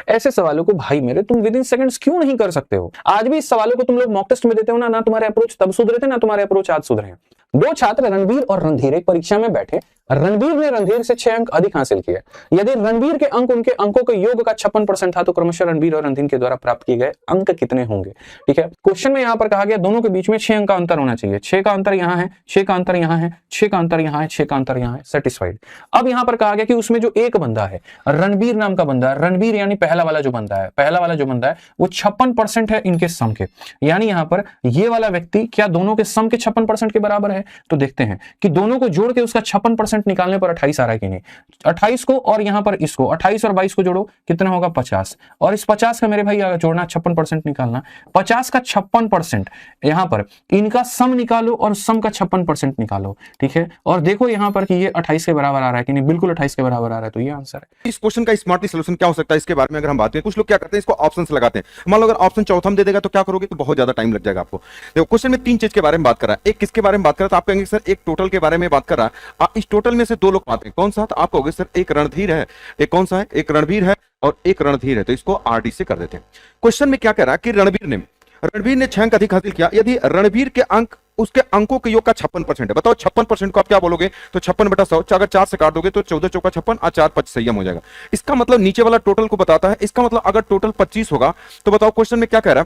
ऐसे सवालों को भाई मेरे तुम विद इन सेकंड्स क्यों नहीं कर सकते हो? आज भी इस सवालों को तुम लोग मॉक टेस्ट में देते हो ना तुम्हारे अप्रोच तब सुधरे थे, ना तुम्हारे अप्रोच आज सुधरे हैं। दो छात्र रणबीर और रणधीर एक परीक्षा में बैठे। रणबीर ने रणधीर से 6 अंक अधिक हासिल किए। यदि रणबीर के अंक उनके अंकों के योग का 56% था तो क्रमशः रणबीर और रणधीर के द्वारा प्राप्त किए गए अंक कितने होंगे? ठीक है, क्वेश्चन में यहां पर कहा गया दोनों के बीच में 6 अंक का अंतर होना चाहिए। 6 का अंतर यहां है, 6 का अंतर यहां है, 6 का अंतर यहां है, 6 का अंतर यहां है, सेटिस्फाइड। अब यहां पर कहा गया कि उसमें जो एक बंदा है, रणबीर नाम का बंदा, रणबीर यानी पहला वाला जो बंदा है, पहला वाला जो बंदा है वो 56% है इनके सम के। यानी यहां पर ये वाला व्यक्ति क्या दोनों के सम के 56% के बराबर है? तो देखते हैं कि दोनों को जोड़ के उसका 56% निकालने पर 28 आ रहा है कि नहीं। 28 को और यहां पर इसको 28 और 22 को जोड़ो, कितना होगा 50। और इस 50 का मेरे भाई जोड़ना 56% निकालना, 50 का 56% यहां पर इनका सम निकालो और सम का 56% निकालो। ठीक है, और देखो यहां पर कि ये 28 के बराबर आ रहा है कि नहीं, बिल्कुल 28 के बराबर आ रहा है, तो ये आंसर है। इस क्वेश्चन का स्मार्टली सॉल्यूशन क्या हो सकता है इसके बारे में अगर हम बात करें, कुछ लोग क्या करते हैं इसको ऑप्शंस लगाते हैं। मान लो अगर ऑप्शन चौथा में दे देगा तो क्या करोगे, तो बहुत ज्यादा टाइम लग जाएगा आपको। देखो क्वेश्चन में 3 चीज के बारे में बात कर रहा है। एक किसके बारे में बात कर रहा है, तो आप कहेंगे सर एक टोटल के बारे में बात कर रहा है। इस टोटल में से 2 लोग पाते हैं, कौन सा? तो आप कहोगे सर एक रणधीर है, एक कौन सा है, एक रणबीर है और एक रणधीर है, तो इसको आरडी से कर देते हैं। क्वेश्चन में क्या कह रहा है कि रणबीर ने 6 अंक अधिक हासिल किया। यदि रणबीर के अंक उसके अंकों के योग का 56% है। बताओ 56% को आप क्या बोलोगे, तो 56/100 अगर 4 से काट दोगे तो 14 चौका 56 और 4 5 संयम हो जाएगा। इसका मतलब नीचे वाला टोटल को बताता है। इसका मतलब अगर टोटल 25 होगा तो बताओ क्वेश्चन में क्या कह रहा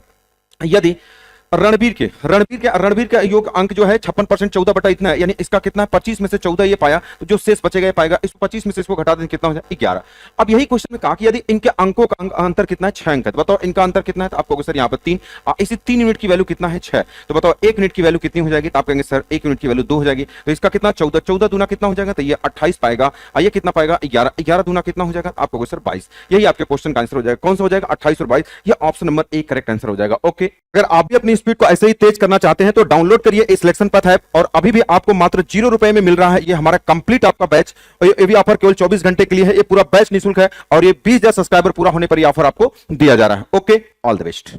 है, यदि रणबीर का योग अंक जो है 56% 14 बटा इतना है, यानी इसका कितना है 25 में से 14 ये पाया, तो जो शेष बचेगा ये पाएगा। इसको 25 में से इसको घटा दें कितना हो जाए 11। अब यही क्वेश्चन में कहा कि यदि इनके अंकों का अंतर कितना है 6 अंक है, तो बताओ इनका अंतर कितना है, तो आप कहोगे सर यहाँ पर 3। इसी 3 यूनिट की वैल्यू कितना है 6, तो बताओ 1 यूनिट की वैल्यू कितनी हो जाएगी, तो आप कहेंगे सर 1 यूनिट की वैल्यू 2 हो जाएगी। तो इसका कितना 14 दूना कितना हो जाएगा, तो ये 28 पाएगा। ये कितना पाएगा 11 दूना कितना हो जाएगा, आप कहोगे सर 22। यही आपके क्वेश्चन का आंसर हो जाएगा। कौन सा हो जाएगा 28 और 22, ये ऑप्शन नंबर 1 करेक्ट आंसर हो जाएगा। ओके, अगर आप भी अपनी स्पीड को ऐसे ही तेज करना चाहते हैं तो डाउनलोड करिए सिलेक्शन पथ ऐप, और अभी भी आपको मात्र 0 रुपए में मिल रहा है ये हमारा कंप्लीट आपका बैच। ये भी ऑफर केवल 24 घंटे के लिए है, ये पूरा बैच निःशुल्क है और ये 20,000 सब्सक्राइबर पूरा होने पर ये ऑफर आपको दिया जा रहा है। Okay, all the best.